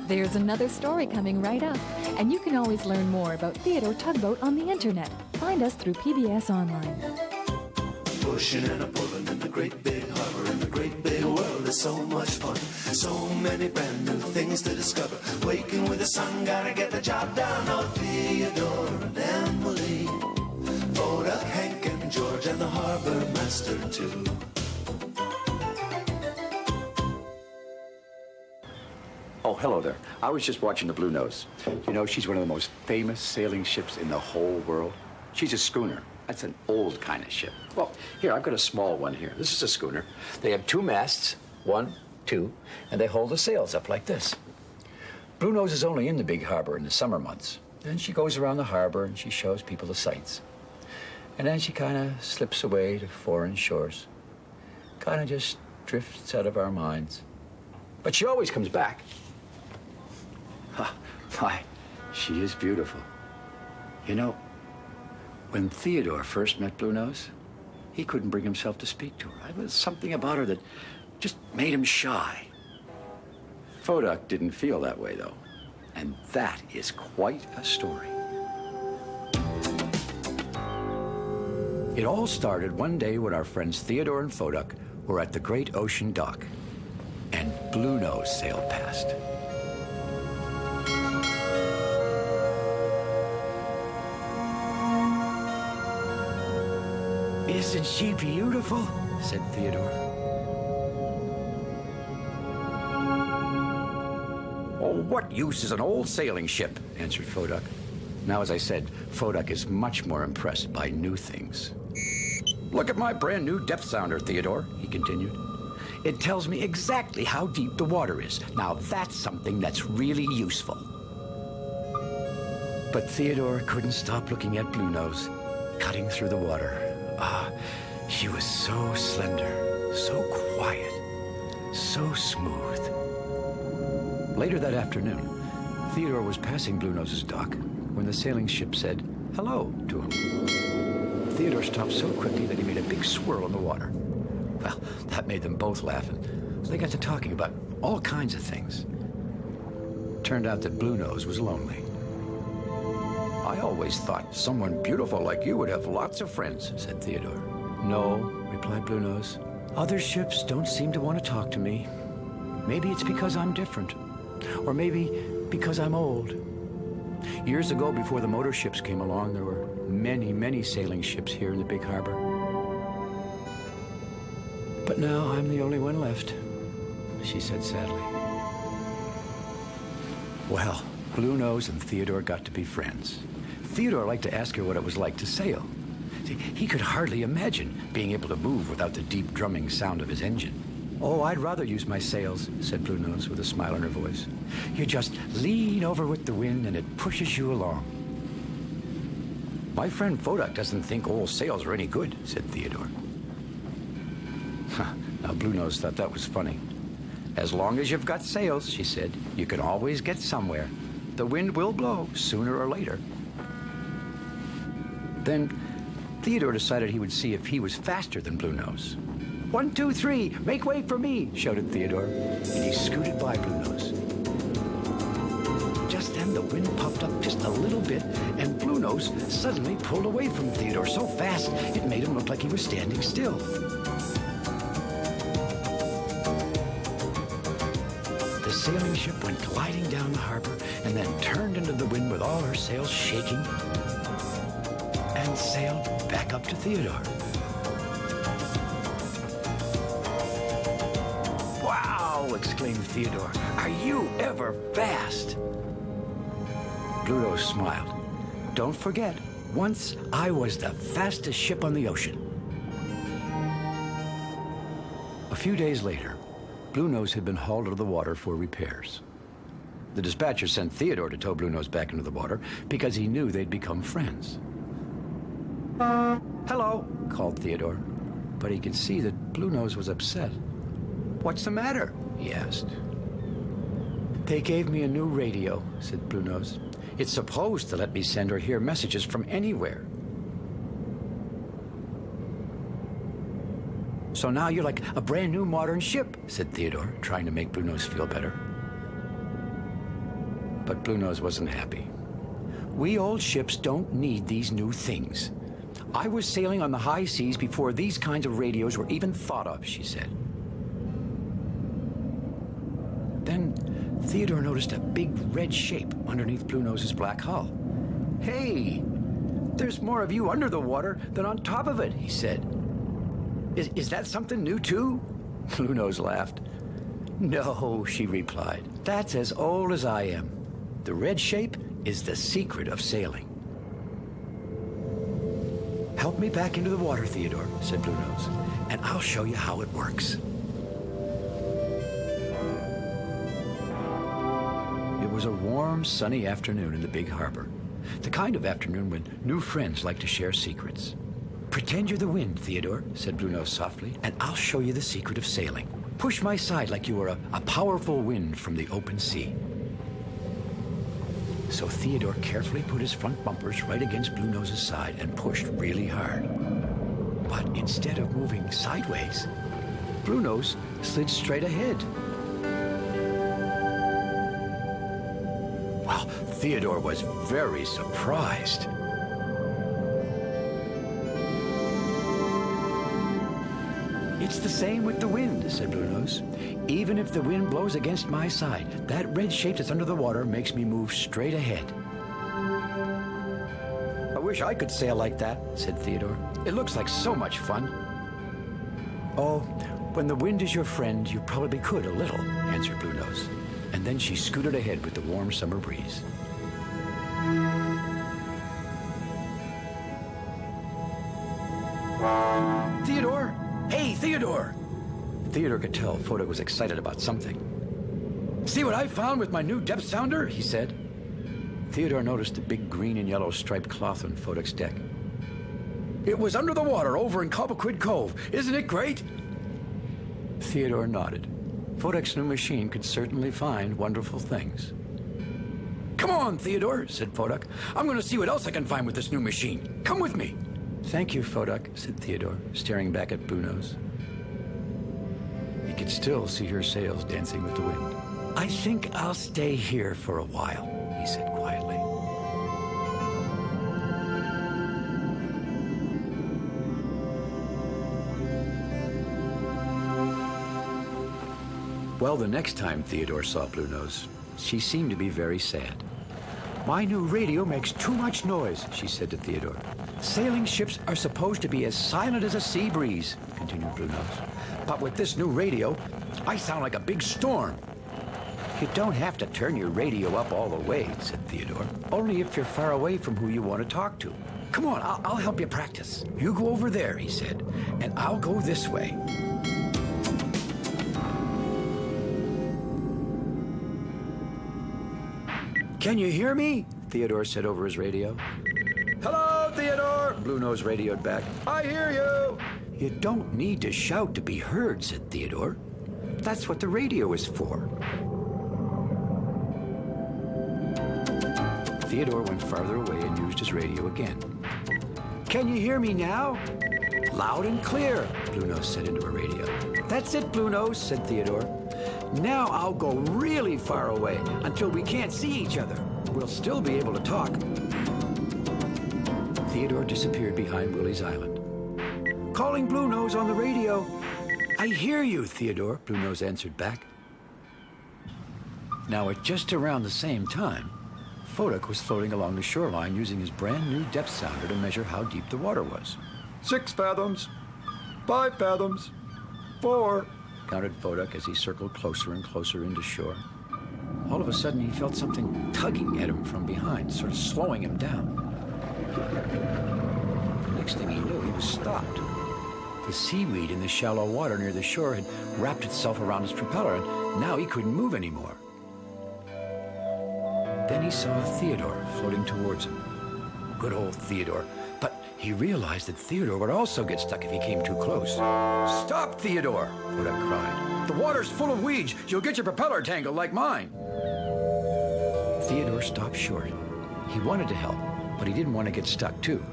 There's another story coming right up, and you can always learn more about Theodore Tugboat on the internet. Find us through PBS Online. Pushing and a pulling in the great big harbor, in the great big world is so much fun. So many brand new things to discover. Waking with the sun, gotta get the job done. Oh, Theodore and Emily, Boda, Hank and George, and the harbor master too. Oh, hello there. I was just watching the Bluenose. You know, she's one of the most famous sailing ships in the whole world. She's a schooner. That's an old kind of ship. Well, here, I've got a small one here. This is a schooner. They have 2 masts, 1, 2, and they hold the sails up like this. Bluenose is only in the big harbor in the summer months. Then she goes around the harbor and she shows people the sights. And then she kind of slips away to foreign shores. Kind of just drifts out of our minds. But she always comes back. My, she is beautiful. You know, when Theodore first met Bluenose, he couldn't bring himself to speak to her. There was something about her that just made him shy. Fodak didn't feel that way, though. And that is quite a story. It all started one day when our friends Theodore and Fodak were at the great ocean dock, and Bluenose sailed past. Isn't she beautiful? Said Theodore. Oh, what use is an old sailing ship? Answered Fodak. Now, as I said, Fodak is much more impressed by new things. Look at my brand new depth sounder, Theodore, he continued. It tells me exactly how deep the water is. Now, that's something that's really useful. But Theodore couldn't stop looking at Bluenose, cutting through the water. Ah, she was so slender, so quiet, so smooth. Later that afternoon, Theodore was passing Bluenose's dock when the sailing ship said hello to him. Theodore stopped so quickly that he made a big swirl in the water. Well, that made them both laugh, and they got to talking about all kinds of things. Turned out that Bluenose was lonely. I always thought someone beautiful like you would have lots of friends, said Theodore. No, replied Bluenose. Other ships don't seem to want to talk to me. Maybe it's because I'm different. Or maybe because I'm old. Years ago, before the motor ships came along, there were many, many sailing ships here in the big harbor. But now I'm the only one left, she said sadly. Well, Bluenose and Theodore got to be friends. Theodore liked to ask her what it was like to sail. See, he could hardly imagine being able to move without the deep drumming sound of his engine. Oh, I'd rather use my sails, said Bluenose with a smile on her voice. You just lean over with the wind and it pushes you along. My friend Fodak doesn't think old sails are any good, said Theodore. Now, Bluenose thought that was funny. As long as you've got sails, she said, you can always get somewhere. The wind will blow sooner or later. Then Theodore decided he would see if he was faster than Bluenose. 1, 2, 3, make way for me, shouted Theodore, and he scooted by Bluenose. Just then the wind puffed up just a little bit, and Bluenose suddenly pulled away from Theodore so fast it made him look like he was standing still. The sailing ship went gliding down the harbor and then turned into the wind with all her sails shaking and sailed back up to Theodore. Wow, exclaimed Theodore. Are you ever fast? Bluenose smiled. Don't forget, once I was the fastest ship on the ocean. A few days later, Bluenose had been hauled out of the water for repairs. The dispatcher sent Theodore to tow Bluenose back into the water because he knew they'd become friends. Hello, called Theodore, but he could see that Bluenose was upset. What's the matter? He asked. They gave me a new radio, said Bluenose. It's supposed to let me send or hear messages from anywhere. So now you're like a brand new modern ship, said Theodore, trying to make Bluenose feel better. But Bluenose wasn't happy. We old ships don't need these new things. I was sailing on the high seas before these kinds of radios were even thought of, she said. Then Theodore noticed a big red shape underneath Bluenose's black hull. Hey, there's more of you under the water than on top of it, he said. Is that something new too? Bluenose laughed. No, she replied. That's as old as I am. The red shape is the secret of sailing. Help me back into the water, Theodore, said Bluenose, and I'll show you how it works. It was a warm, sunny afternoon in the big harbor. The kind of afternoon when new friends like to share secrets. Pretend you're the wind, Theodore, said Bluenose softly, and I'll show you the secret of sailing. Push my side like you are a powerful wind from the open sea. So Theodore carefully put his front bumpers right against Bluenose's side and pushed really hard. But instead of moving sideways, Bluenose slid straight ahead. Well, Theodore was very surprised. It's the same with the wind, said Bluenose. Even if the wind blows against my side, that red shape that's under the water makes me move straight ahead. I wish I could sail like that, said Theodore. It looks like so much fun. Oh, when the wind is your friend, you probably could a little, answered Bluenose. And then she scooted ahead with the warm summer breeze. Theodore! Hey, Theodore! Theodore could tell Fodak was excited about something. See what I found with my new depth sounder? He said. Theodore noticed the big green and yellow striped cloth on Fodak's deck. It was under the water over in Cobequid Cove. Isn't it great? Theodore nodded. Fodak's new machine could certainly find wonderful things. Come on, Theodore, said Fodak. I'm going to see what else I can find with this new machine. Come with me. Thank you, Fodak, said Theodore, staring back at Bluenose. He could still see her sails dancing with the wind. I think I'll stay here for a while, he said quietly. Well, the next time Theodore saw Bluenose, she seemed to be very sad. My new radio makes too much noise, she said to Theodore. Sailing ships are supposed to be as silent as a sea breeze, continued Bluenose. But with this new radio, I sound like a big storm. You don't have to turn your radio up all the way, said Theodore. Only if you're far away from who you want to talk to. Come on, I'll help you practice. You go over there, he said, and I'll go this way. Can you hear me? Theodore said over his radio. Hello, Theodore, Bluenose radioed back. I hear you. You don't need to shout to be heard, said Theodore. That's what the radio is for. Theodore went farther away and used his radio again. Can you hear me now? Loud and clear, Bluenose said into her radio. That's it, Bluenose, said Theodore. Now I'll go really far away until we can't see each other. We'll still be able to talk. Theodore disappeared behind Willie's Island. Calling Bluenose on the radio. I hear you, Theodore, Bluenose answered back. Now at just around the same time, Fodak was floating along the shoreline using his brand new depth sounder to measure how deep the water was. 6 fathoms, 5 fathoms, 4, counted Fodak as he circled closer and closer into shore. All of a sudden, he felt something tugging at him from behind, sort of slowing him down. The next thing he knew, he was stopped. The seaweed in the shallow water near the shore had wrapped itself around his propeller, and now he couldn't move anymore. Then he saw Theodore floating towards him. Good old Theodore. But he realized that Theodore would also get stuck if he came too close. Stop, Theodore, Fodak cried. The water's full of weeds. You'll get your propeller tangled like mine. Theodore stopped short. He wanted to help, but he didn't want to get stuck too.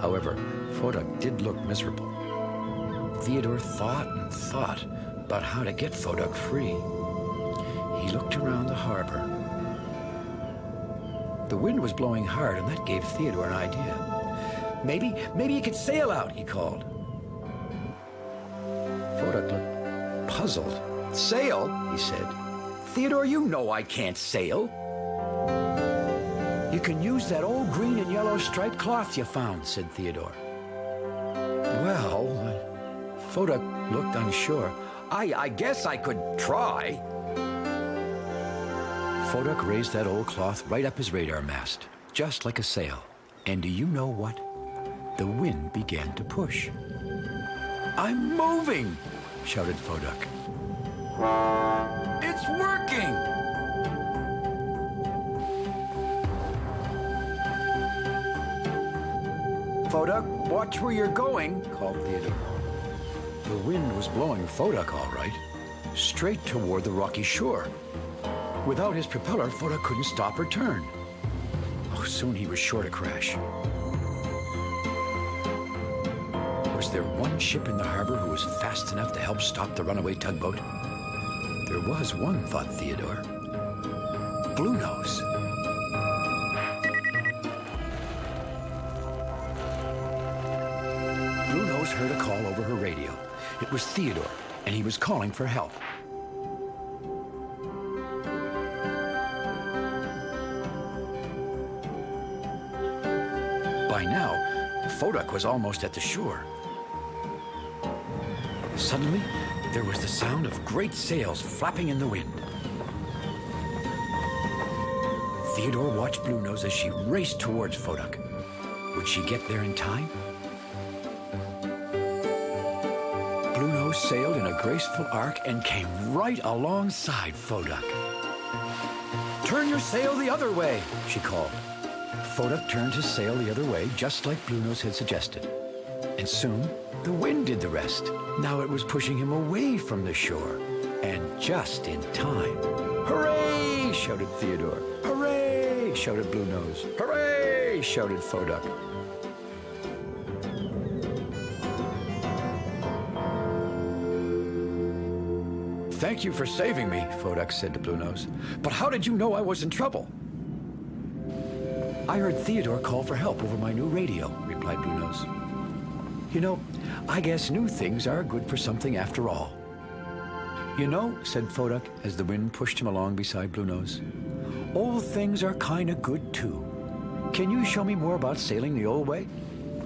However, Fodak did look miserable. Theodore thought and thought about how to get Fodak free. He looked around the harbor. The wind was blowing hard, and that gave Theodore an idea. Maybe you could sail out, he called. Fodak looked puzzled. Sail, he said. Theodore, you know I can't sail. You can use that old green and yellow striped cloth you found, said Theodore. Well, Fodak looked unsure. I guess I could try. Fodak raised that old cloth right up his radar mast, just like a sail. And do you know what? The wind began to push. I'm moving, shouted Fodak. It's working! Fodak, watch where you're going, called Theodore. The wind was blowing Fodak all right, straight toward the rocky shore. Without his propeller, Fodak couldn't stop or turn. Oh, soon he was sure to crash. Was there one ship in the harbor who was fast enough to help stop the runaway tugboat? There was one, thought Theodore. Bluenose. Bluenose heard a call over her radio. It was Theodore, and he was calling for help. By now, Fodak was almost at the shore. Suddenly, there was the sound of great sails flapping in the wind. Theodore watched Bluenose as she raced towards Fodak. Would she get there in time? Bluenose sailed in a graceful arc and came right alongside Fodak. Turn your sail the other way, she called. Fodak turned his sail the other way, just like Bluenose had suggested. And soon, the wind did the rest. Now it was pushing him away from the shore. And just in time. Hooray! Shouted Theodore. Hooray! Shouted Bluenose. Hooray! Shouted Fodak. Thank you for saving me, Fodak said to Bluenose. But how did you know I was in trouble? I heard Theodore call for help over my new radio, replied Bluenose. You know, I guess new things are good for something after all. You know, said Fodak as the wind pushed him along beside Bluenose, old things are kind of good too. Can you show me more about sailing the old way?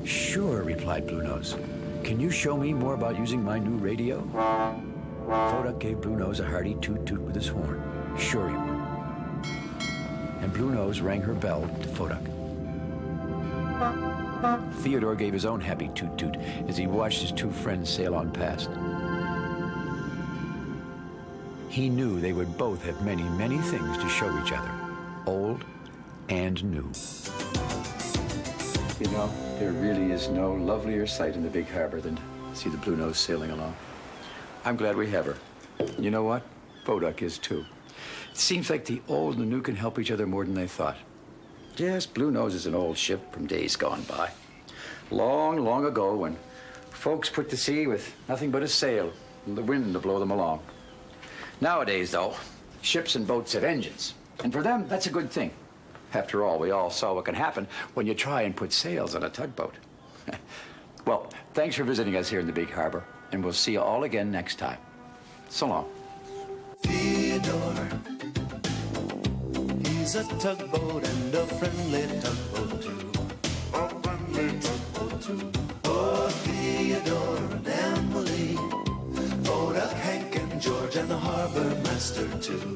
Sure, replied Bluenose. Can you show me more about using my new radio? Fodak gave Bluenose a hearty toot-toot with his horn. Sure he would. And Bluenose rang her bell to Fodak. Theodore gave his own happy toot-toot as he watched his two friends sail on past. He knew they would both have many, many things to show each other, old and new. You know, there really is no lovelier sight in the big harbor than to see the Bluenose sailing along. I'm glad we have her. You know what? Fodak is too. It seems like the old and the new can help each other more than they thought. Yes, Bluenose is an old ship from days gone by. Long, long ago when folks put to sea with nothing but a sail and the wind to blow them along. Nowadays, though, ships and boats have engines. And for them, that's a good thing. After all, we all saw what can happen when you try and put sails on a tugboat. Well, thanks for visiting us here in the big harbor. And we'll see you all again next time. So long. Theodore, he's a tugboat and a friendly tugboat too. A friendly tugboat too. Oh, Theodore and Emily, Fodak, Hank and George and the harbor master too.